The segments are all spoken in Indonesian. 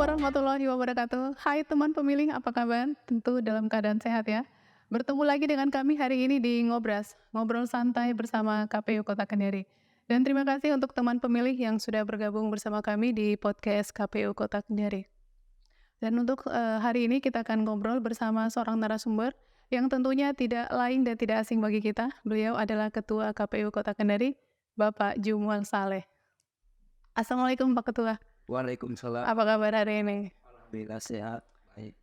warahmatullahi wabarakatuh. Hai teman pemilih, apa kabar? Tentu dalam keadaan sehat ya. Bertemu lagi dengan kami hari ini di Ngobras, ngobrol santai bersama KPU Kota Kendari. Dan terima kasih untuk teman pemilih yang sudah bergabung bersama kami di podcast KPU Kota Kendari. Dan untuk hari ini kita akan ngobrol bersama seorang narasumber yang tentunya tidak lain dan tidak asing bagi kita. Beliau adalah Ketua KPU Kota Kendari, Bapak Jumual Saleh. Assalamualaikum Pak Ketua. Waalaikumsalam. Apa kabar hari ini? Alhamdulillah sehat. Baik.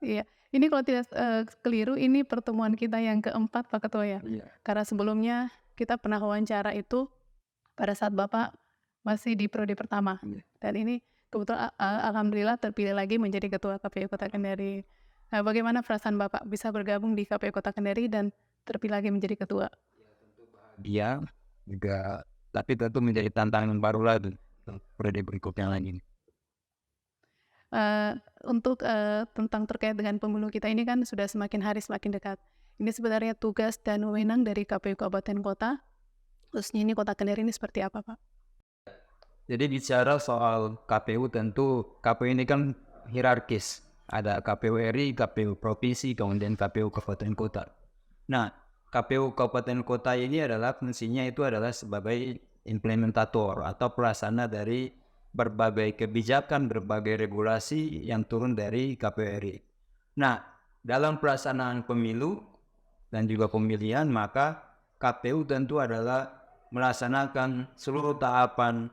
Iya, ini kalau tidak keliru ini pertemuan kita yang keempat Pak Ketua ya? Iya. Karena sebelumnya kita pernah wawancara itu pada saat Bapak masih di periode pertama. Iya. Dan ini kebetulan alhamdulillah terpilih lagi menjadi Ketua KPU Kota Kendari. Nah, bagaimana perasaan Bapak bisa bergabung di KPU Kota Kendari dan terpilih lagi menjadi Ketua? Dia juga, tapi tentu menjadi tantangan baru lagi untuk periode berikutnya lagi. Untuk tentang terkait dengan pemilu kita ini kan sudah semakin hari semakin dekat. Ini sebenarnya tugas dan wewenang dari KPU Kabupaten Kota, khususnya ini Kota Kendari ini seperti apa Pak? Jadi bicara soal KPU, tentu KPU ini kan hierarkis. Ada KPU RI, KPU Provinsi, kemudian KPU Kabupaten Kota. Nah, KPU Kabupaten Kota ini adalah fungsinya itu adalah sebagai implementator atau pelaksana dari berbagai kebijakan, berbagai regulasi yang turun dari KPU RI. Nah, dalam pelaksanaan pemilu dan juga pemilihan, maka KPU tentu adalah melaksanakan seluruh tahapan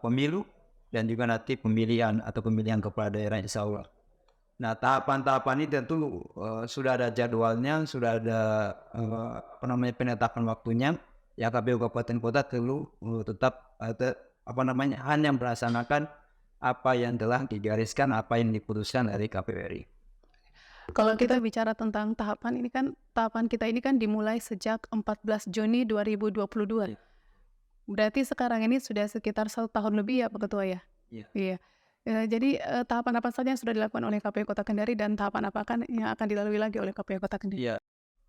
pemilu dan juga nanti pemilihan atau pemilihan kepala daerah insya Allah. Nah, tahapan-tahapan ini tentu sudah ada jadwalnya, sudah ada penetapan waktunya. Ya, KPU Kabupaten Kota perlu tetap hanya melaksanakan apa yang telah digariskan, apa yang diputuskan dari KPU RI. Kalau kita bicara tentang tahapan ini kan, tahapan kita ini kan dimulai sejak 14 Juni 2022. Berarti sekarang ini sudah sekitar 1 tahun lebih ya Pak Ketua ya? Iya. Iya. Jadi tahapan apa saja yang sudah dilakukan oleh KPU Kota Kendari dan tahapan apa kan yang akan dilalui lagi oleh KPU Kota Kendari? Iya.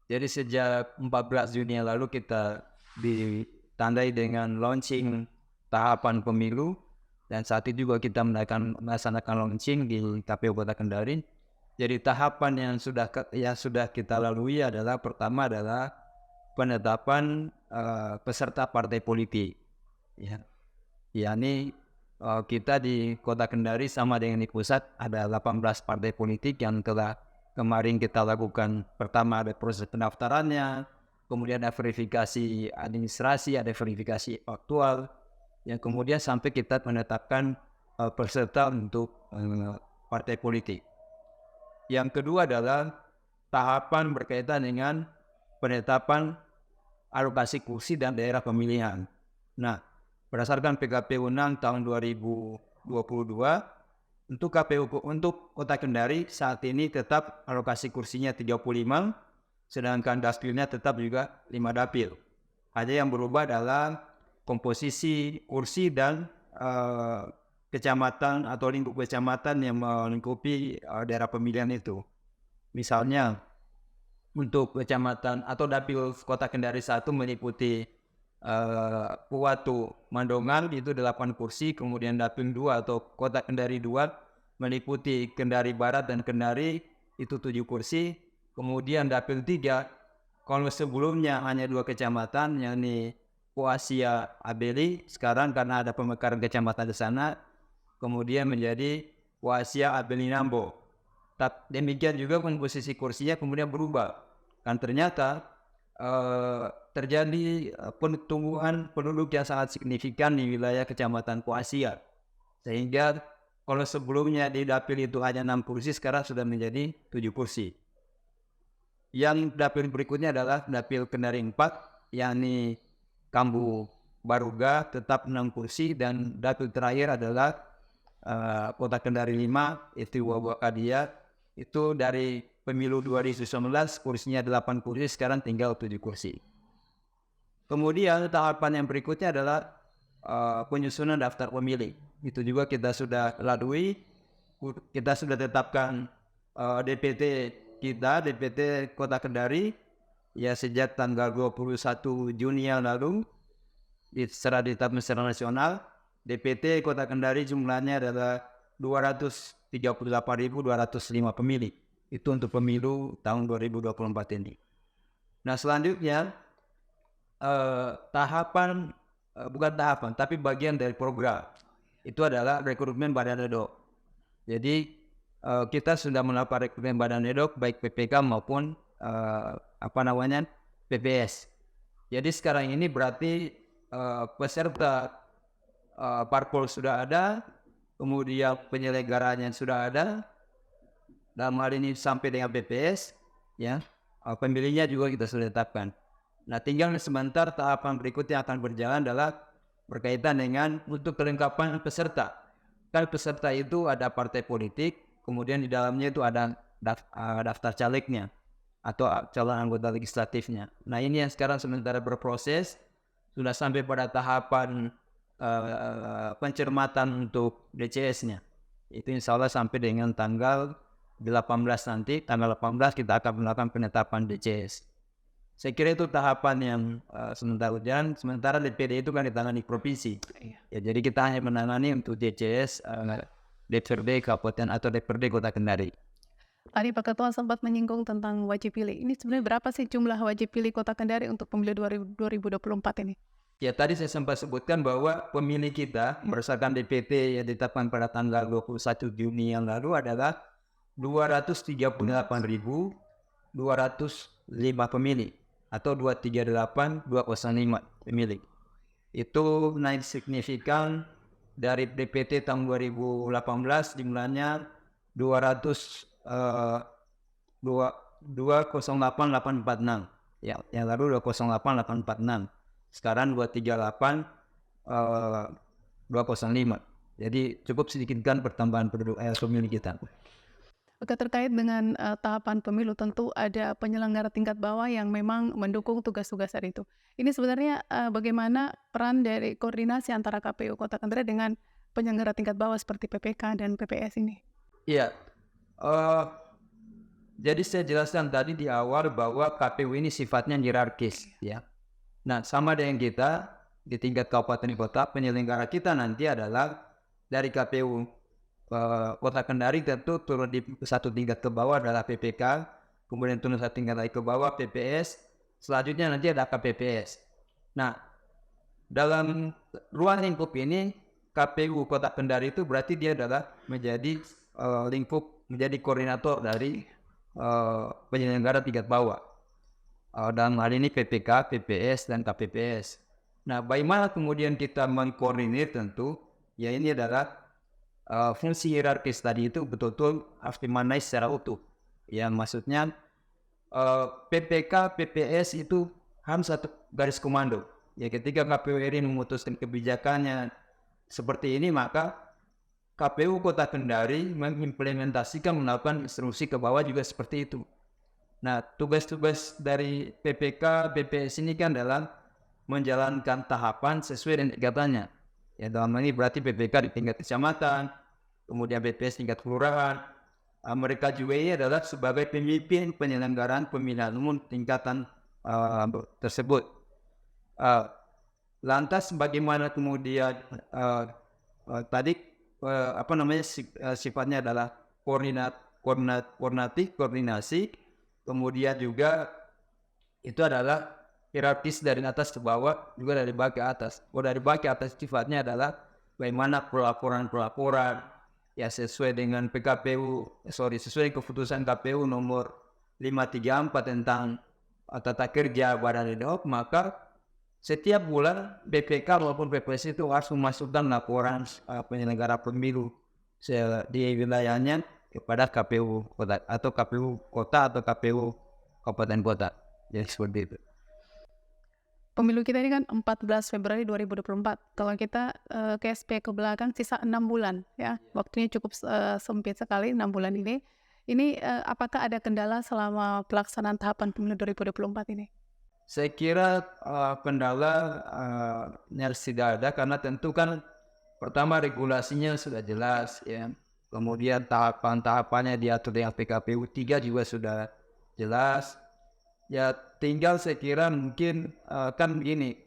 Jadi sejak 14 Juni yang lalu kita ditandai dengan launching tahapan pemilu, dan saat itu juga kita melaksanakan launching di KPU Kota Kendari. Jadi tahapan yang sudah kita lalui adalah pertama adalah penetapan peserta partai politik. Ya, yakni kita di Kota Kendari sama dengan di pusat ada 18 partai politik yang telah kemarin kita lakukan. Pertama ada proses pendaftarannya, kemudian ada verifikasi administrasi, ada verifikasi faktual, yang kemudian sampai kita menetapkan peserta untuk partai politik. Yang kedua adalah tahapan berkaitan dengan penetapan alokasi kursi dan daerah pemilihan. Nah, berdasarkan PKPU 6 tahun 2022, untuk Kota Kendari saat ini tetap alokasi kursinya 35, sedangkan dapilnya tetap juga 5 dapil. Hanya yang berubah adalah komposisi kursi dan kecamatan atau lingkup kecamatan yang melingkupi daerah pemilihan itu. Misalnya untuk kecamatan atau dapil Kota Kendari 1 meliputi Puwatu Mandongan itu 8 kursi, kemudian dapil 2 atau Kota Kendari 2 meliputi Kendari Barat dan Kendari itu 7 kursi, kemudian dapil 3 kalau sebelumnya hanya 2 kecamatan yakni Puasia Abeli, sekarang karena ada pemekaran kecamatan di sana kemudian menjadi Puasia Abeli Nambo. Demikian juga komposisi kursinya kemudian berubah. Kan ternyata terjadi pertumbuhan penduduk yang sangat signifikan di wilayah Kecamatan Puasia. Sehingga kalau sebelumnya di dapil itu hanya 6 kursi, sekarang sudah menjadi 7 kursi. Yang dapil berikutnya adalah dapil Kendari 4, yakni Kambu Baruga tetap 6 kursi, dan dapil terakhir adalah Kota Kendari 5, itu Wabakadia, itu dari pemilu 2019 kursinya 8 kursi, sekarang tinggal 7 kursi. Kemudian tahapan yang berikutnya adalah penyusunan daftar pemilih. Itu juga kita sudah lalui, kita sudah tetapkan DPT kita, DPT Kota Kendari, ya sejak tanggal 21 Juni yang lalu, secara ditetapkan secara nasional. DPT Kota Kendari jumlahnya adalah 238.205 pemilih. Itu untuk pemilu tahun 2024 ini. Nah selanjutnya bukan tahapan, tapi bagian dari program itu adalah rekrutmen badan nedok. Jadi kita sudah melakukan rekrutmen badan nedok baik PPK maupun PPS. Jadi sekarang ini berarti peserta parpol sudah ada, kemudian penyelenggaranya sudah ada, dalam hal ini sampai dengan PPS, ya, pemilihnya juga kita sudah tetapkan. Nah, tinggal sebentar tahapan berikutnya akan berjalan adalah berkaitan dengan untuk kelengkapan peserta. Kan peserta itu ada partai politik, kemudian di dalamnya itu ada daftar calegnya atau calon anggota legislatifnya. Nah, ini yang sekarang sementara berproses, sudah sampai pada tahapan pencermatan untuk DCS-nya. Itu insya Allah sampai dengan tanggal 18 nanti, tanggal 18 kita akan melakukan penetapan DCS. Saya kira itu tahapan yang sementara berjalan. Sementara DPD itu kan ditangani provinsi. Ya, jadi kita hanya menangani untuk DCS, DPRD Kabupaten atau DPRD Kota Kendari. Tadi Pak Ketua sempat menyinggung tentang wajib pilih. Ini sebenarnya berapa sih jumlah wajib pilih Kota Kendari untuk pemilu 2024 ini? Ya, tadi saya sempat sebutkan bahwa pemilih kita berdasarkan DPT yang ditetapkan pada tanggal 21 Juni yang lalu adalah 238.205 pemilih atau 238.205 pemilih. Itu naik signifikan dari DPT tahun 2018 jumlahnya 208.846. Ya, yang lalu 208.846. Sekarang 238.205. Jadi cukup sedikitkan pertambahan pemilih kita. Oke, terkait dengan tahapan pemilu tentu ada penyelenggara tingkat bawah yang memang mendukung tugas-tugas hari itu. Ini sebenarnya bagaimana peran dari koordinasi antara KPU Kota Kendari dengan penyelenggara tingkat bawah seperti PPK dan PPS ini? Iya, jadi saya jelaskan tadi di awal bahwa KPU ini sifatnya hierarkis, ya. Nah, sama dengan kita di tingkat kabupaten kota, penyelenggara kita nanti adalah dari KPU Kota Kendari tentu turun di satu tingkat ke bawah adalah PPK, kemudian turun satu tingkat lagi ke bawah PPS, selanjutnya nanti ada KPPS. Nah, dalam ruang lingkup ini KPU Kota Kendari itu berarti dia adalah menjadi menjadi koordinator dari penyelenggara tingkat bawah. Dalam hal ini PPK, PPS, dan KPPS. Nah, bagaimana kemudian kita mengkoordinir tentu, ya ini adalah fungsi hierarkis tadi itu betul-betul harus dimaknai secara utuh. Ya, maksudnya PPK, PPS itu harus satu garis komando. Ya, ketika KPU RI memutuskan kebijakannya seperti ini, maka KPU Kota Kendari mengimplementasikan melakukan instruksi ke bawah juga seperti itu. Nah, tugas-tugas dari PPK, PPS ini kan adalah menjalankan tahapan sesuai dengan tingkatannya. Ya, dalam hal ini berarti PPK di tingkat kecamatan, kemudian PPS tingkat kelurahan. Mereka juga ini adalah sebagai pemimpin penyelenggaraan pemilihan umum tingkatan tersebut. Lantas bagaimana kemudian sifatnya adalah koordinasi, kemudian juga itu adalah hierarkis dari atas ke bawah, juga dari bawah ke atas. Dari bawah ke atas sifatnya adalah bagaimana pelaporan ya sesuai dengan sesuai keputusan KPU nomor 534 tentang tata kerja badan ad-hoc, maka setiap bulan BPK maupun PPS itu harus memasukkan laporan penyelenggara pemilu di wilayahnya kepada KPU kota atau KPU kota atau KPU kabupaten kota. Jadi seperti itu. Pemilu kita ini kan 14 Februari 2024. Kalau kita KSP ke belakang sisa 6 bulan ya. Waktunya cukup sempit sekali 6 bulan ini. Ini apakah ada kendala selama pelaksanaan tahapan pemilu 2024 ini? Saya kira kendala nyaris tidak ada karena tentu kan pertama regulasinya sudah jelas ya. Kemudian tahapan-tahapannya diatur dengan PKPU 3 juga sudah jelas. Ya tinggal saya kira mungkin kan begini,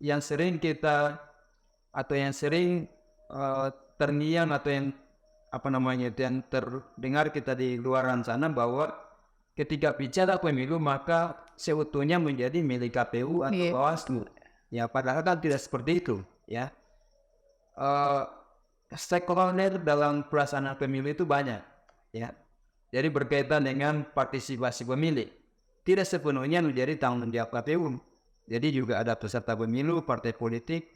yang sering kita atau yang sering terngiang atau yang apa namanya itu yang terdengar kita di luaran sana bahwa ketika bicara pemilu maka seutuhnya menjadi milik KPU atau Iya. Bawaslu. Ya padahal kan tidak seperti itu ya. Eh, Stakeholder dalam pelaksanaan pemilu itu banyak ya. Jadi berkaitan dengan partisipasi pemilih. Tidak sepenuhnya menjadi tanggung jawab KPU. Jadi juga ada peserta pemilu, partai politik,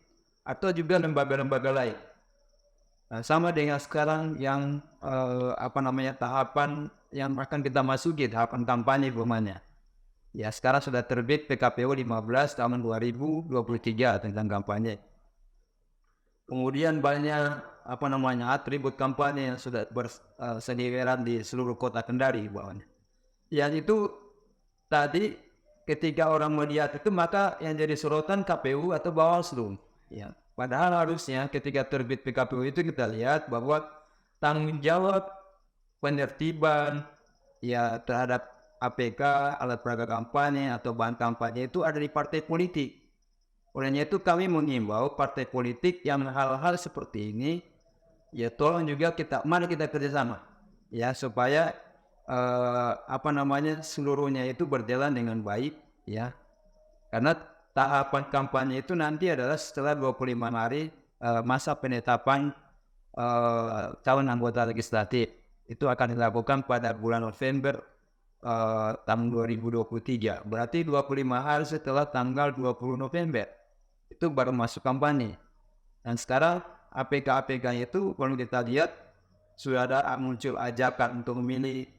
atau juga lembaga-lembaga lain. Nah, sama dengan sekarang yang apa namanya tahapan yang akan kita masuki, tahapan kampanye umpamanya. Ya sekarang sudah terbit PKPU 15 tahun 2023 tentang kampanye. Kemudian banyak apa namanya atribut kampanye yang sudah berseliweran di seluruh kota Kendari bawahnya. Yang itu tadi ketika orang melihat itu maka yang jadi sorotan KPU atau Bawaslu. Ya, padahal harusnya ketika terbit PKPU itu kita lihat bahwa tanggung jawab penertiban ya terhadap APK, alat peraga kampanye atau bahan kampanye itu ada di partai politik. Olehnya itu kami mengimbau partai politik yang hal-hal seperti ini ya tolong juga mari kita kerjasama ya supaya apa namanya seluruhnya itu berjalan dengan baik ya. Karena tahapan kampanye itu nanti adalah setelah 25 hari masa penetapan calon anggota legislatif. Itu akan dilakukan pada bulan November tahun 2023. Berarti 25 hari setelah tanggal 20 November. Itu baru masuk kampanye. Dan sekarang APK-APK itu kalau kita lihat sudah ada muncul ajakan untuk memilih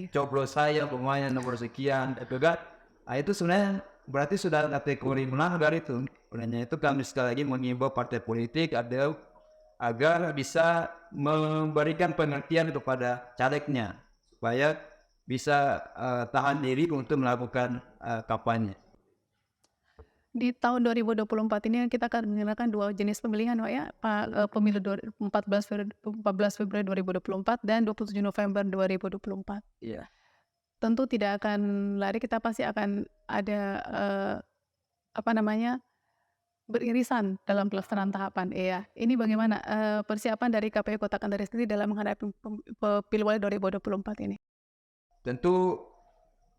coblos saya pemain nomor sekian itu kan. Nah, itu sebenarnya berarti sudah kategori melanggar itu. Olehnya itu kami sekali lagi mengimbau partai politik agar bisa memberikan pengertian kepada calegnya supaya bisa tahan diri untuk melakukan kampanye. Di tahun 2024 ini kita akan menggunakan 2 jenis pemilihan, Pak, ya, pemilu 14 Februari 2024 dan 27 November 2024. Iya. Tentu tidak akan lari, kita pasti akan ada, apa namanya, beririsan dalam pelaksanaan tahapan, iya. Ini bagaimana, persiapan dari KPU Kota Kendari sendiri dalam menghadapi Pilwali 2024 ini? Tentu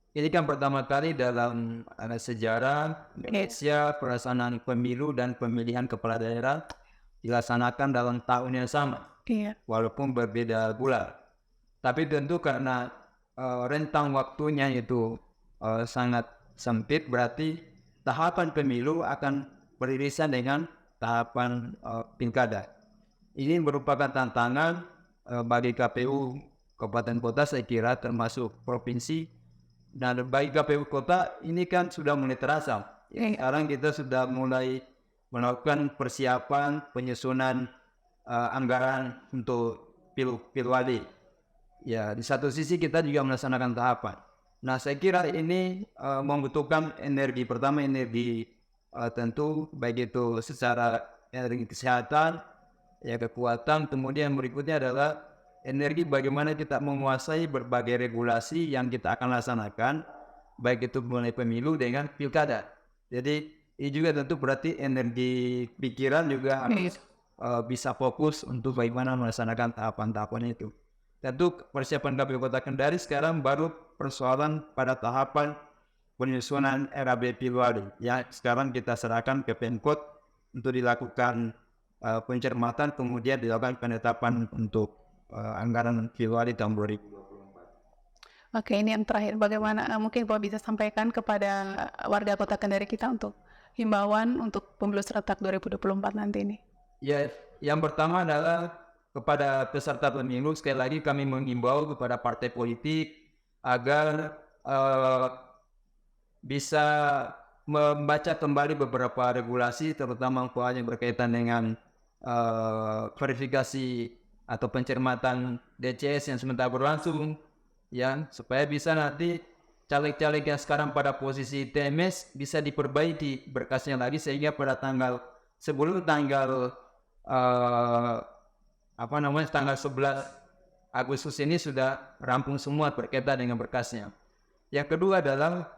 ini kan pertama kali dalam sejarah Indonesia pelaksanaan pemilu dan pemilihan kepala daerah dilaksanakan dalam tahun yang sama, Iya. walaupun berbeda bulan. Tapi tentu karena rentang waktunya itu sangat sempit, berarti tahapan pemilu akan beririsan dengan tahapan pilkada. Ini merupakan tantangan bagi KPU Kabupaten Kota saya kira termasuk provinsi. Dan bagi KPU Kota ini kan sudah mulai terasa. Sekarang kita sudah mulai melakukan persiapan penyusunan anggaran untuk pilwali. Ya, di satu sisi kita juga melaksanakan tahapan. Nah, saya kira ini membutuhkan energi. Pertama energi tentu baik itu secara energi kesehatan, ya kekuatan. Kemudian berikutnya adalah energi bagaimana kita menguasai berbagai regulasi yang kita akan laksanakan, baik itu mulai pemilu dengan pilkada. Jadi ini juga tentu berarti energi pikiran juga harus bisa fokus untuk bagaimana melaksanakan tahapan-tahapan itu. Tentu persiapan KPU Kota Kendari sekarang baru persoalan pada tahapan penyusunan RAB Pilwali. Ya sekarang kita serahkan ke Pemkot untuk dilakukan pencermatan, kemudian dilakukan penetapan untuk anggaran Pilwali tahun 2024. Oke, ini yang terakhir, bagaimana mungkin Bapak bisa sampaikan kepada warga Kota Kendari kita untuk himbauan untuk pemilu serentak 2024 nanti ini? Ya, yang pertama adalah kepada peserta pemilu, sekali lagi kami menghimbau kepada partai politik agar bisa membaca kembali beberapa regulasi, terutama yang berkaitan dengan verifikasi atau pencermatan DCS yang sementara berlangsung, ya supaya bisa nanti caleg-caleg yang sekarang pada posisi TMS bisa diperbaiki berkasnya lagi sehingga pada sebelum tanggal tanggal 11 Agustus ini sudah rampung semua berkaitan dengan berkasnya. Yang kedua adalah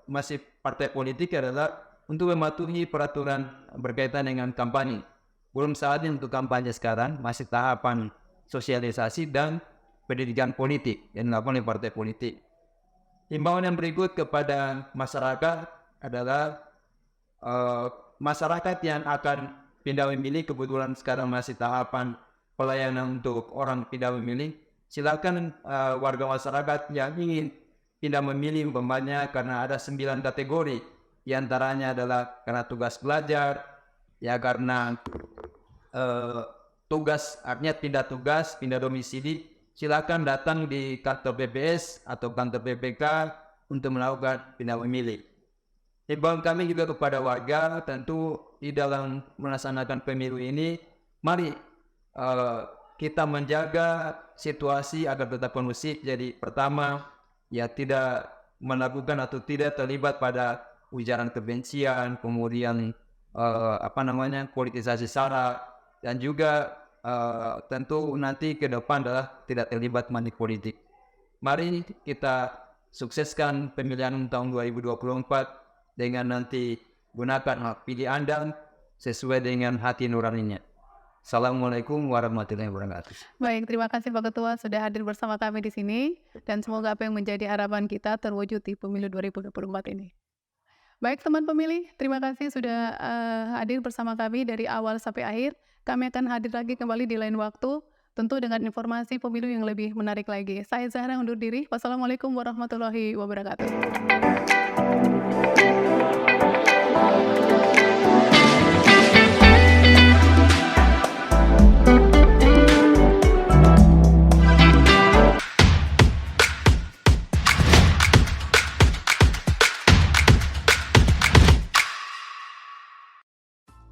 masih partai politik adalah untuk mematuhi peraturan berkaitan dengan kampanye. Belum saatnya untuk kampanye sekarang, masih tahapan sosialisasi dan pendidikan politik yang dilakukan oleh partai politik. Himbauan yang berikut kepada masyarakat adalah masyarakat yang akan pindah memilih, kebetulan sekarang masih tahapan pelayanan untuk orang pindah memilih, silakan warga masyarakat yang ingin pindah memilih umpamanya karena ada 9 kategori, diantaranya adalah karena tugas belajar, ya karena tugas, artinya pindah domisili, silakan datang di kantor BPS atau kantor BPK untuk melakukan pindah memilih. Himbauan kami juga kepada warga, tentu di dalam melaksanakan pemilu ini, mari kita menjaga situasi agar tetap kondusif. Jadi pertama, ya tidak melakukan atau tidak terlibat pada ujaran kebencian, kemudian politisasi sara, dan juga tentu nanti ke depan adalah tidak terlibat money politik. Mari kita sukseskan pemilihan tahun 2024 dengan nanti gunakan hak pilih Anda sesuai dengan hati nuraninya. Assalamualaikum warahmatullahi wabarakatuh. Baik, terima kasih Pak Ketua sudah hadir bersama kami di sini dan semoga apa yang menjadi harapan kita terwujud di pemilu 2024 ini. Baik teman pemilih, terima kasih sudah hadir bersama kami dari awal sampai akhir. Kami akan hadir lagi kembali di lain waktu, tentu dengan informasi pemilu yang lebih menarik lagi. Saya Zahra undur diri. Wassalamualaikum warahmatullahi wabarakatuh.